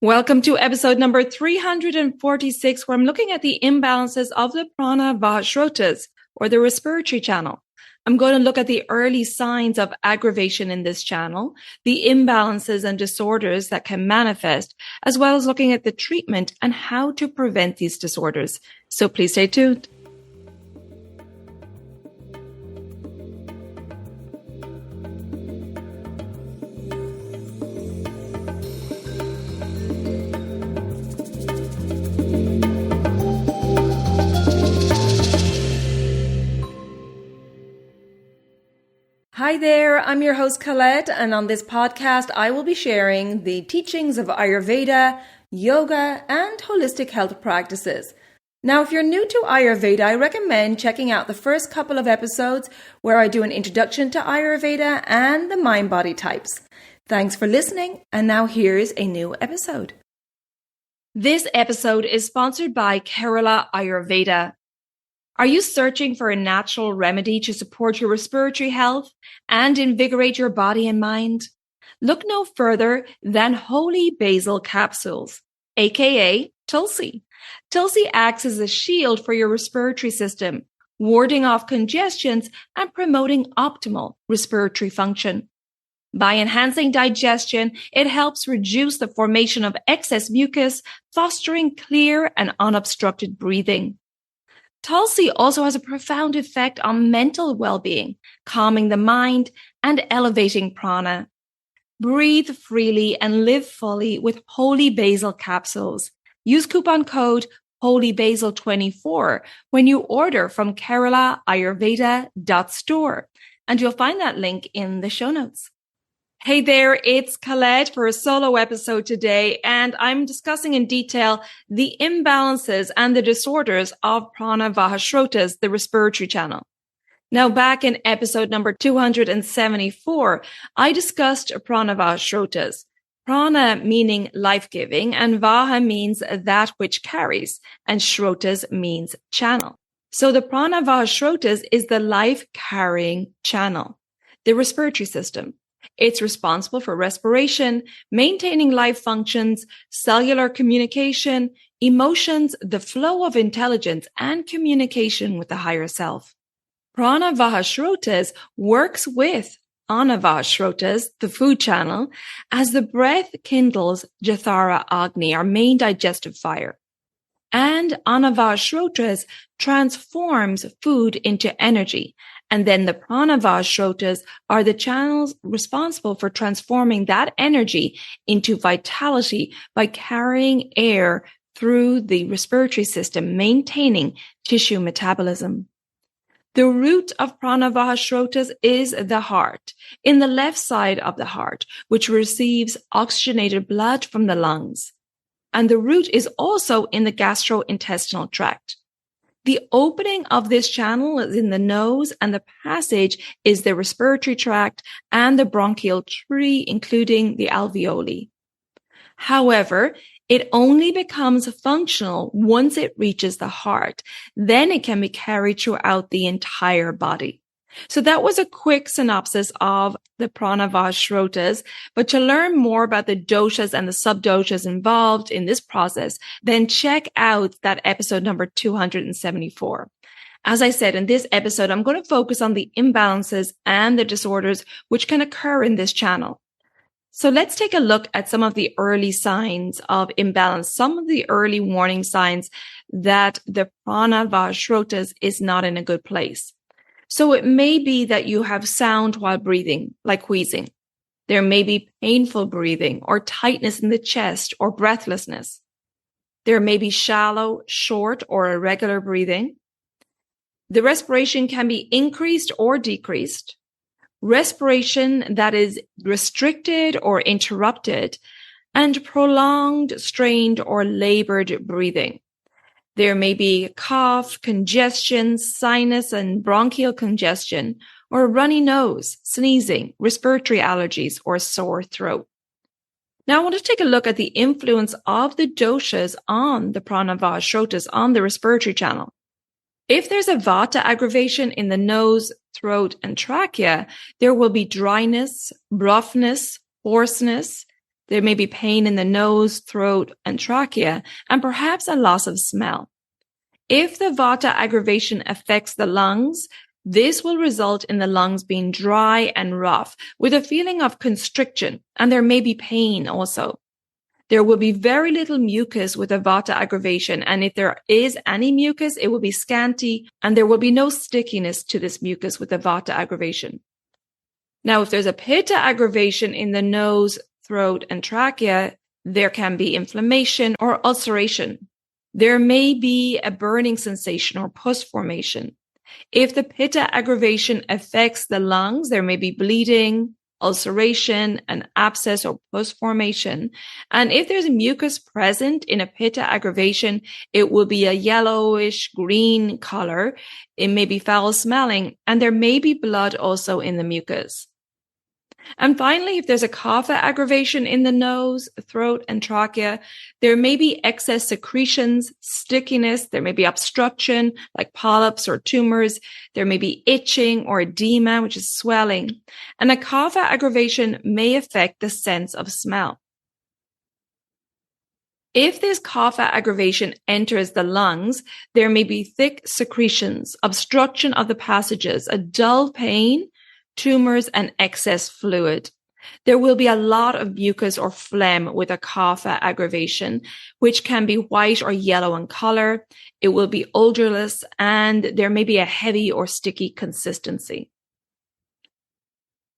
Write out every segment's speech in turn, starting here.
Welcome to episode number 346, where I'm looking at the imbalances of the Prana Vaha Srotas, or the respiratory channel. I'm going to look at the early signs of aggravation in this channel, the imbalances and disorders that can manifest, as well as looking at the treatment and how to prevent these disorders. So please stay tuned. Hi there, I'm your host Colette, and on this podcast I will be sharing the teachings of Ayurveda, yoga, and holistic health practices. Now, if you're new to Ayurveda, I recommend checking out the first couple of episodes where I do an introduction to Ayurveda and the mind-body types. Thanks for listening, and now here's a new episode. This episode is sponsored by Kerala Ayurveda. Are you searching for a natural remedy to support your respiratory health and invigorate your body and mind? Look no further than holy basil capsules, aka Tulsi. Tulsi acts as a shield for your respiratory system, warding off congestions and promoting optimal respiratory function. By enhancing digestion, it helps reduce the formation of excess mucus, fostering clear and unobstructed breathing. Tulsi also has a profound effect on mental well-being, calming the mind and elevating prana. Breathe freely and live fully with Holy Basil capsules. Use coupon code HOLYBASIL24 when you order from keralaayurveda.store, and you'll find that link in the show notes. Hey there, it's Colette for a solo episode today, and I'm discussing in detail the imbalances and the disorders of Prana Vaha Srotas, the respiratory channel. Now, back in episode number 274, I discussed Prana Vaha Srotas. Prana meaning life-giving, and Vaha means that which carries, and Srotas means channel. So the Prana Vaha Srotas is the life-carrying channel, the respiratory system. It's responsible for respiration, maintaining life functions, cellular communication, emotions, the flow of intelligence, and communication with the higher self. Prana Vaha Srotas works with Ana Vaha Srotas, the food channel, as the breath kindles Jathara Agni, our main digestive fire. And Ana Vaha Srotas transforms food into energy. And then the Prana Vaha Srotas are the channels responsible for transforming that energy into vitality by carrying air through the respiratory system, maintaining tissue metabolism. The root of Prana Vaha Srotas is the heart, in the left side of the heart, which receives oxygenated blood from the lungs. And the root is also in the gastrointestinal tract. The opening of this channel is in the nose, and the passage is the respiratory tract and the bronchial tree, including the alveoli. However, it only becomes functional once it reaches the heart. Then it can be carried throughout the entire body. So that was a quick synopsis of the Prana Vaha Srotas. But to learn more about the doshas and the subdoshas involved in this process, then check out that episode number 274. As I said, in this episode, I'm going to focus on the imbalances and the disorders which can occur in this channel. So let's take a look at some of the early signs of imbalance, some of the early warning signs that the Prana Vaha Srotas is not in a good place. So it may be that you have sound while breathing, like wheezing. There may be painful breathing or tightness in the chest or breathlessness. There may be shallow, short, or irregular breathing. The respiration can be increased or decreased. Respiration that is restricted or interrupted, and prolonged, strained, or labored breathing. There may be cough, congestion, sinus and bronchial congestion, or a runny nose, sneezing, respiratory allergies, or sore throat. Now I want to take a look at the influence of the doshas on the Prana Vaha Srotas, on the respiratory channel. If there's a vata aggravation in the nose, throat, and trachea, there will be dryness, roughness, hoarseness, There may be pain in the nose, throat, and trachea, and perhaps a loss of smell. If the Vata aggravation affects the lungs, this will result in the lungs being dry and rough with a feeling of constriction, and there may be pain also. There will be very little mucus with a Vata aggravation, and if there is any mucus, it will be scanty, and there will be no stickiness to this mucus with a Vata aggravation. Now, if there's a Pitta aggravation in the nose, throat, and trachea, there can be inflammation or ulceration. There may be a burning sensation or pus formation. If the Pitta aggravation affects the lungs, there may be bleeding, ulceration, an abscess or pus formation. And if there's mucus present in a Pitta aggravation, it will be a yellowish green color. It may be foul smelling, and there may be blood also in the mucus. And finally, if there's a Kapha aggravation in the nose, throat, and trachea, there may be excess secretions, stickiness, there may be obstruction like polyps or tumors, there may be itching or edema, which is swelling. And a Kapha aggravation may affect the sense of smell. If this Kapha aggravation enters the lungs, there may be thick secretions, obstruction of the passages, a dull pain, tumors, and excess fluid. There will be a lot of mucus or phlegm with a Kapha aggravation, which can be white or yellow in color. It will be odorless, and there may be a heavy or sticky consistency.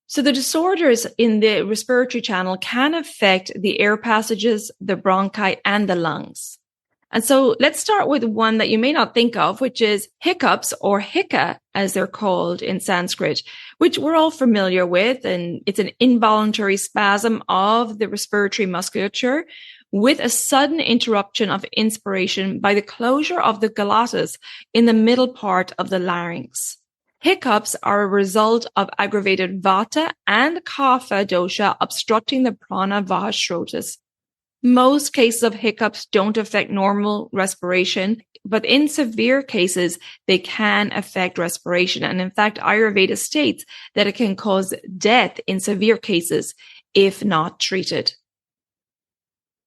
So the disorders in the respiratory channel can affect the air passages, the bronchi, and the lungs. And so let's start with one that you may not think of, which is hiccups, or hika, as they're called in Sanskrit, which we're all familiar with. And it's an involuntary spasm of the respiratory musculature with a sudden interruption of inspiration by the closure of the glottis in the middle part of the larynx. Hiccups are a result of aggravated Vata and Kapha dosha obstructing the Prana Vaha Srotas. Most cases of hiccups don't affect normal respiration, but in severe cases, they can affect respiration. And in fact, Ayurveda states that it can cause death in severe cases if not treated.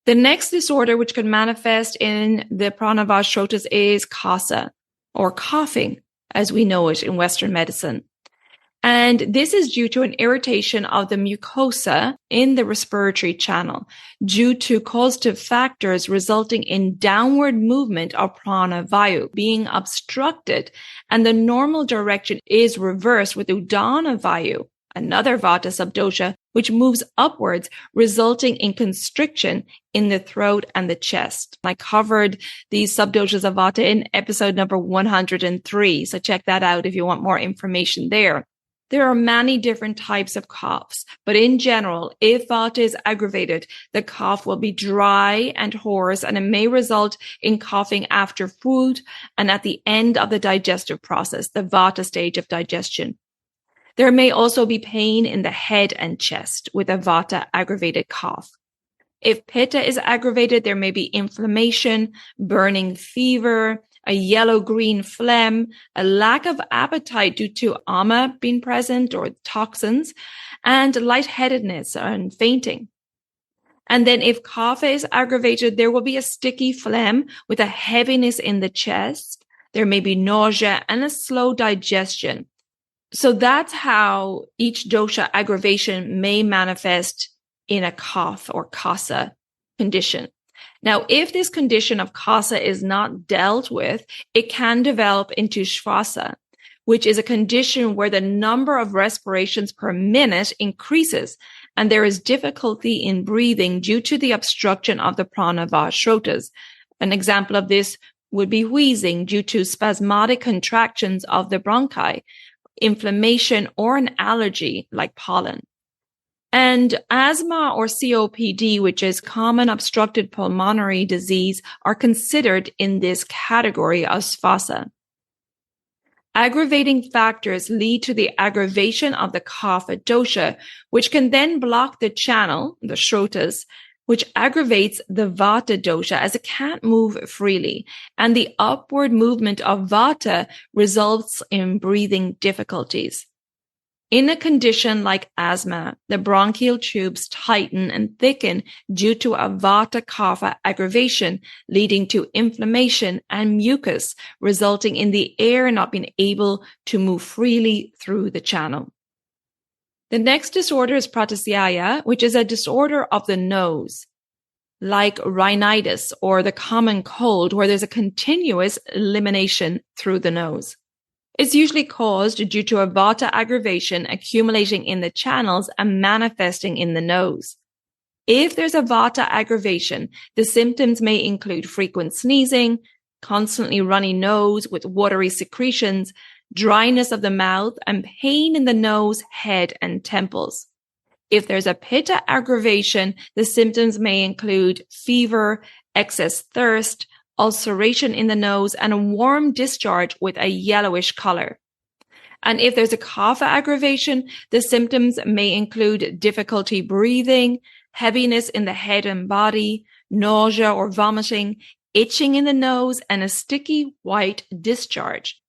The next disorder which can manifest in the Prana Vaha Srotas is kasa, or coughing, as we know it in Western medicine. And this is due to an irritation of the mucosa in the respiratory channel due to causative factors resulting in downward movement of prana vayu being obstructed, and the normal direction is reversed with udana vayu, another vata subdosha, which moves upwards, resulting in constriction in the throat and the chest. I covered these subdoshas of vata in episode number 103, so check that out if you want more information there. There are many different types of coughs, but in general, if Vata is aggravated, the cough will be dry and hoarse, and it may result in coughing after food and at the end of the digestive process, the Vata stage of digestion. There may also be pain in the head and chest with a Vata aggravated cough. If Pitta is aggravated, there may be inflammation, burning fever, a yellow-green phlegm, a lack of appetite due to ama being present or toxins, and lightheadedness and fainting. And then if Kapha is aggravated, there will be a sticky phlegm with a heaviness in the chest. There may be nausea and a slow digestion. So that's how each dosha aggravation may manifest in a cough or kasa condition. Now, if this condition of kasa is not dealt with, it can develop into shvasa, which is a condition where the number of respirations per minute increases, and there is difficulty in breathing due to the obstruction of the Prana Vaha Srotas. An example of this would be wheezing due to spasmodic contractions of the bronchi, inflammation, or an allergy like pollen. And asthma or COPD, which is common obstructed pulmonary disease, are considered in this category of sphasa. Aggravating factors lead to the aggravation of the kapha dosha, which can then block the channel, the shrotas, which aggravates the vata dosha as it can't move freely. And the upward movement of vata results in breathing difficulties. In a condition like asthma, the bronchial tubes tighten and thicken due to a Vata Kapha aggravation, leading to inflammation and mucus, resulting in the air not being able to move freely through the channel. The next disorder is pratishyaya, which is a disorder of the nose, like rhinitis or the common cold, where there's a continuous elimination through the nose. It's usually caused due to a Vata aggravation accumulating in the channels and manifesting in the nose. If there's a Vata aggravation, the symptoms may include frequent sneezing, constantly runny nose with watery secretions, dryness of the mouth, and pain in the nose, head, and temples. If there's a Pitta aggravation, the symptoms may include fever, excess thirst, ulceration in the nose, and a warm discharge with a yellowish color. And if there's a Kapha aggravation, the symptoms may include difficulty breathing, heaviness in the head and body, nausea or vomiting, itching in the nose, and a sticky white discharge.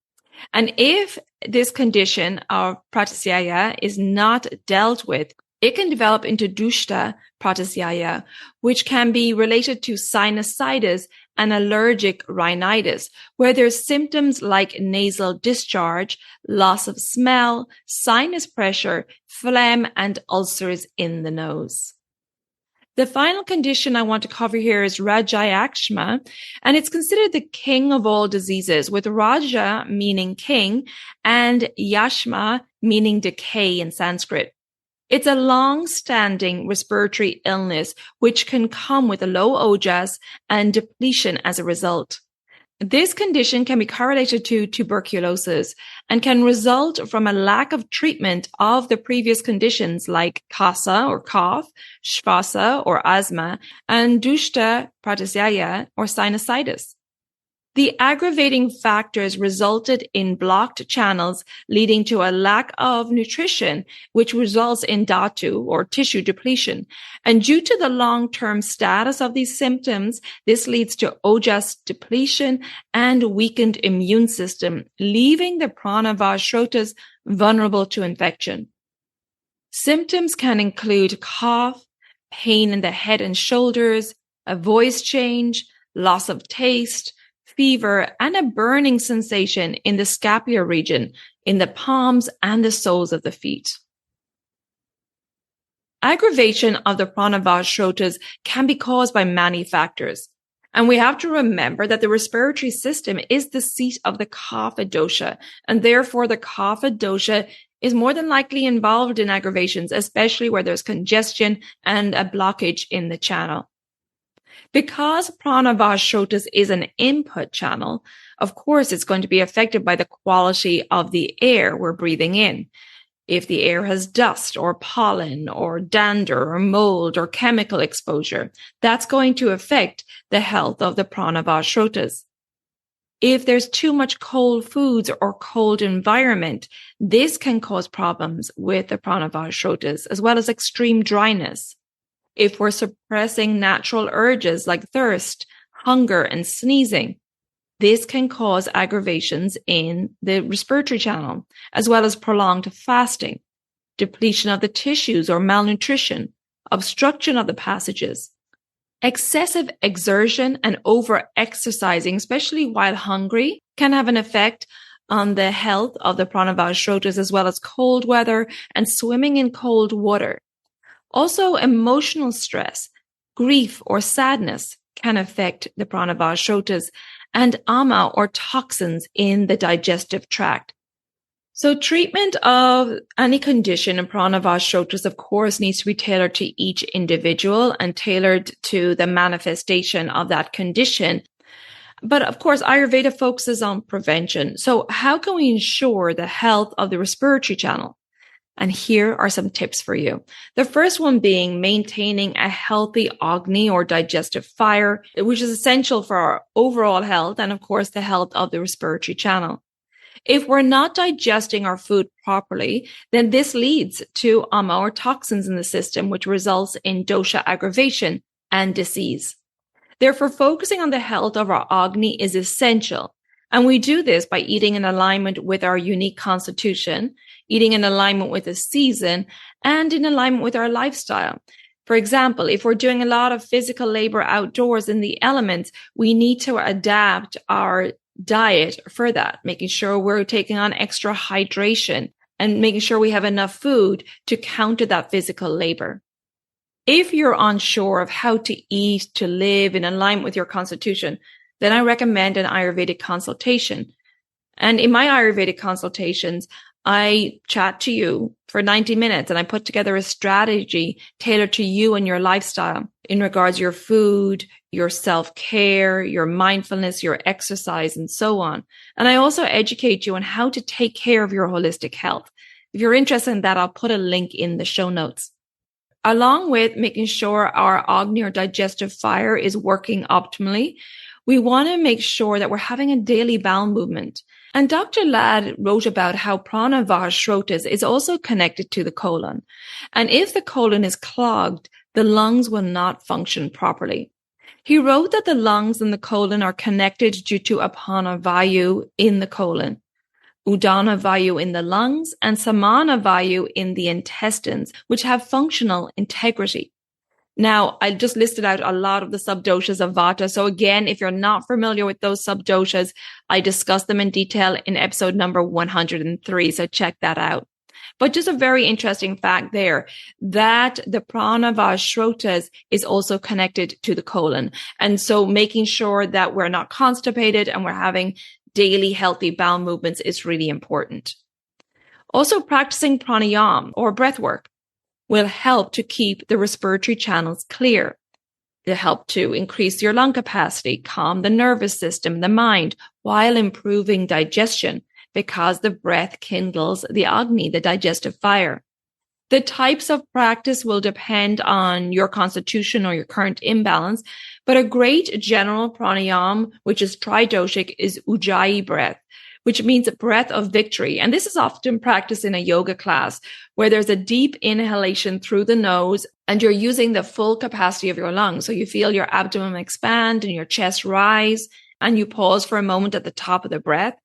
And if this condition of pratishyaya is not dealt with, it can develop into dushta pratishyaya, which can be related to sinusitis and allergic rhinitis, where there's symptoms like nasal discharge, loss of smell, sinus pressure, phlegm, and ulcers in the nose. The final condition I want to cover here is Rajayakshma, and it's considered the king of all diseases, with Raja meaning king and Yashma meaning decay in Sanskrit. It's a long-standing respiratory illness which can come with a low ojas and depletion as a result. This condition can be correlated to tuberculosis and can result from a lack of treatment of the previous conditions like kasa or cough, shvasa or asthma, and dushta pratishyaya or sinusitis. The aggravating factors resulted in blocked channels, leading to a lack of nutrition, which results in dhatu or tissue depletion. And due to the long-term status of these symptoms, this leads to ojas depletion and weakened immune system, leaving the Prana Vaha Srotas vulnerable to infection. Symptoms can include cough, pain in the head and shoulders, a voice change, loss of taste, fever, and a burning sensation in the scapular region, in the palms and the soles of the feet. Aggravation of the Prana Vaha Srotas can be caused by many factors. And we have to remember that the respiratory system is the seat of the Kapha dosha, and therefore the Kapha dosha is more than likely involved in aggravations, especially where there's congestion and a blockage in the channel. Because Prana Vaha Srotas is an input channel, of course, it's going to be affected by the quality of the air we're breathing in. If the air has dust or pollen or dander or mold or chemical exposure, that's going to affect the health of the Prana Vaha Srotas. If there's too much cold foods or cold environment, this can cause problems with the Prana Vaha Srotas, as well as extreme dryness. If we're suppressing natural urges like thirst, hunger, and sneezing, this can cause aggravations in the respiratory channel, as well as prolonged fasting, depletion of the tissues or malnutrition, obstruction of the passages. Excessive exertion and over-exercising, especially while hungry, can have an effect on the health of the Prana Vaha Srotas, as well as cold weather and swimming in cold water. Also, emotional stress, grief, or sadness can affect the Prana Vaha Srotas, and ama or toxins in the digestive tract. So treatment of any condition in Prana Vaha Srotas, of course, needs to be tailored to each individual and tailored to the manifestation of that condition. But of course, Ayurveda focuses on prevention. So how can we ensure the health of the respiratory channel? And here are some tips for you. The first one being maintaining a healthy Agni or digestive fire, which is essential for our overall health and, of course, the health of the respiratory channel. If we're not digesting our food properly, then this leads to ama or toxins in the system, which results in dosha aggravation and disease. Therefore, focusing on the health of our Agni is essential. And we do this by eating in alignment with our unique constitution, eating in alignment with the season, and in alignment with our lifestyle. For example, if we're doing a lot of physical labor outdoors in the elements, we need to adapt our diet for that, making sure we're taking on extra hydration and making sure we have enough food to counter that physical labor. If you're unsure of how to eat to live in alignment with your constitution, then I recommend an Ayurvedic consultation. And in my Ayurvedic consultations, I chat to you for 90 minutes and I put together a strategy tailored to you and your lifestyle in regards to your food, your self-care, your mindfulness, your exercise, and so on. And I also educate you on how to take care of your holistic health. If you're interested in that, I'll put a link in the show notes. Along with making sure our Agni or digestive fire is working optimally, we want to make sure that we're having a daily bowel movement. And Dr. Ladd wrote about how Prana Vaha Srotas is also connected to the colon. And if the colon is clogged, the lungs will not function properly. He wrote that the lungs and the colon are connected due to Apana Vayu in the colon, Udana Vayu in the lungs, and Samana Vayu in the intestines, which have functional integrity. Now, I just listed out a lot of the subdoshas of Vata. So again, if you're not familiar with those subdoshas, I discussed them in detail in episode number 103. So check that out. But just a very interesting fact there that the Prana Vaha Srotas is also connected to the colon. And so making sure that we're not constipated and we're having daily healthy bowel movements is really important. Also practicing pranayama or breath work will help to keep the respiratory channels clear. It'll help to increase your lung capacity, calm the nervous system, the mind, while improving digestion because the breath kindles the Agni, the digestive fire. The types of practice will depend on your constitution or your current imbalance, but a great general pranayama, which is tridoshic, is Ujjayi breath, which means a breath of victory. And this is often practiced in a yoga class where there's a deep inhalation through the nose and you're using the full capacity of your lungs. So you feel your abdomen expand and your chest rise and you pause for a moment at the top of the breath.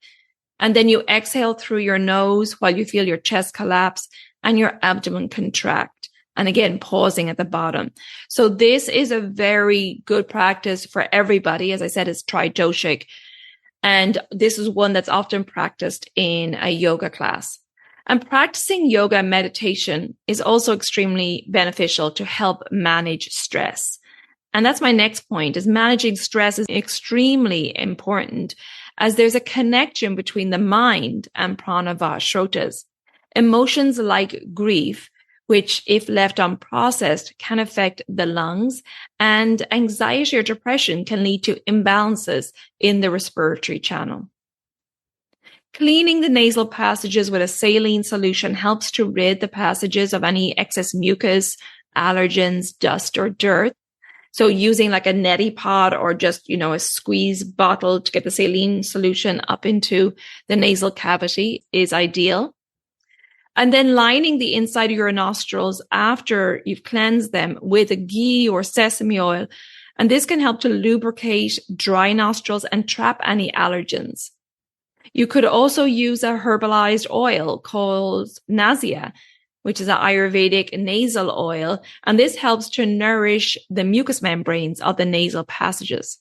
And then you exhale through your nose while you feel your chest collapse and your abdomen contract. And again, pausing at the bottom. So this is a very good practice for everybody. As I said, it's tridoshic. And this is one that's often practiced in a yoga class. And practicing yoga and meditation is also extremely beneficial to help manage stress. And that's my next point, is managing stress is extremely important as there's a connection between the mind and Prana Vaha Srotas. Emotions like grief, which if left unprocessed can affect the lungs, and anxiety or depression can lead to imbalances in the respiratory channel. Cleaning the nasal passages with a saline solution helps to rid the passages of any excess mucus, allergens, dust, or dirt. So using like a neti pot or just, a squeeze bottle to get the saline solution up into the nasal cavity is ideal. And then lining the inside of your nostrils after you've cleansed them with a ghee or sesame oil. And this can help to lubricate dry nostrils and trap any allergens. You could also use a herbalized oil called Nasia, which is an Ayurvedic nasal oil. And this helps to nourish the mucous membranes of the nasal passages.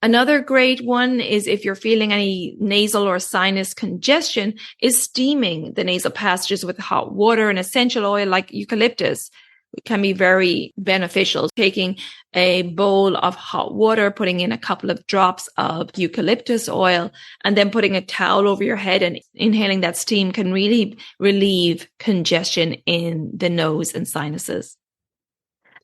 Another great one is if you're feeling any nasal or sinus congestion, is steaming the nasal passages with hot water and essential oil like eucalyptus. It can be very beneficial. Taking a bowl of hot water, putting in a couple of drops of eucalyptus oil, and then putting a towel over your head and inhaling that steam can really relieve congestion in the nose and sinuses.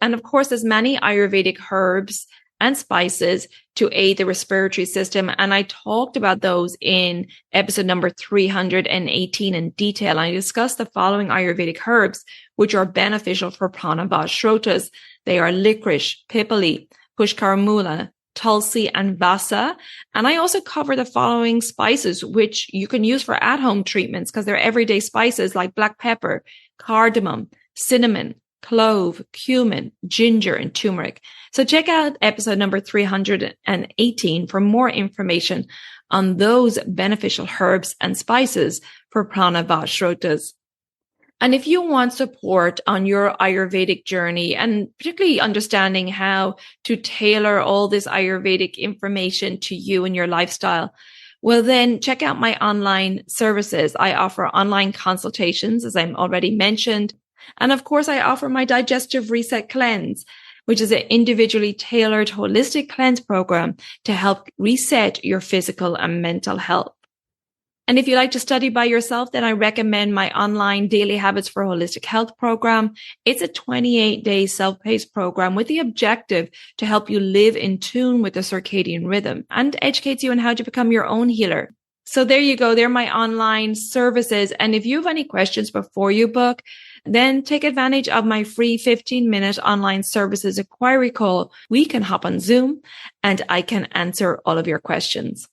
And of course, there's many Ayurvedic herbs and spices to aid the respiratory system. And I talked about those in episode number 318 in detail. I discussed the following Ayurvedic herbs, which are beneficial for Prana Vaha Srotas. They are licorice, pipali, pushkaramula, tulsi, and vasa. And I also cover the following spices, which you can use for at-home treatments because they're everyday spices like black pepper, cardamom, cinnamon, clove, cumin, ginger, and turmeric. So check out episode number 318 for more information on those beneficial herbs and spices for Prana Vaha Srotas. And if you want support on your Ayurvedic journey and particularly understanding how to tailor all this Ayurvedic information to you and your lifestyle, well, then check out my online services. I offer online consultations, as I already mentioned. And of course, I offer my Digestive Reset Cleanse, which is an individually tailored holistic cleanse program to help reset your physical and mental health. And if you like to study by yourself, then I recommend my online Daily Habits for Holistic Health program. It's a 28-day self-paced program with the objective to help you live in tune with the circadian rhythm and educates you on how to become your own healer. So there you go. They're my online services. And if you have any questions before you book, then take advantage of my free 15-minute online Services Enquiry Call. We can hop on Zoom and I can answer all of your questions.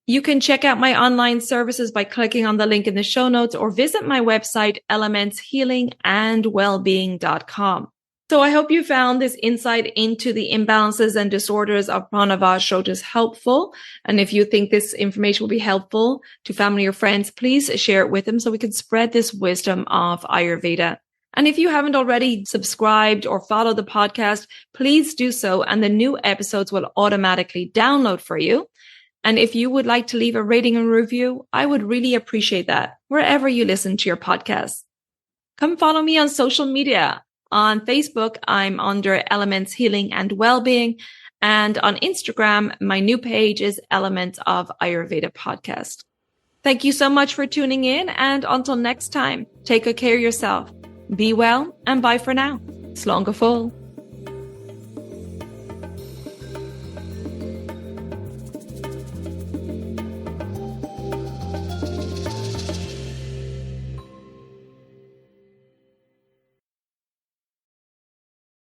You can check out my online services by clicking on the link in the show notes or visit my website, elementshealingandwellbeing.com. So I hope you found this insight into the imbalances and disorders of Prana Vaha Srotas helpful. And if you think this information will be helpful to family or friends, please share it with them so we can spread this wisdom of Ayurveda. And if you haven't already subscribed or followed the podcast, please do so. And the new episodes will automatically download for you. And if you would like to leave a rating and review, I would really appreciate that wherever you listen to your podcasts. Come follow me on social media. On Facebook, I'm under Elements Healing and Wellbeing. And on Instagram, my new page is Elements of Ayurveda Podcast. Thank you so much for tuning in. And until next time, take good care of yourself. Be well and bye for now. Slán go fóill.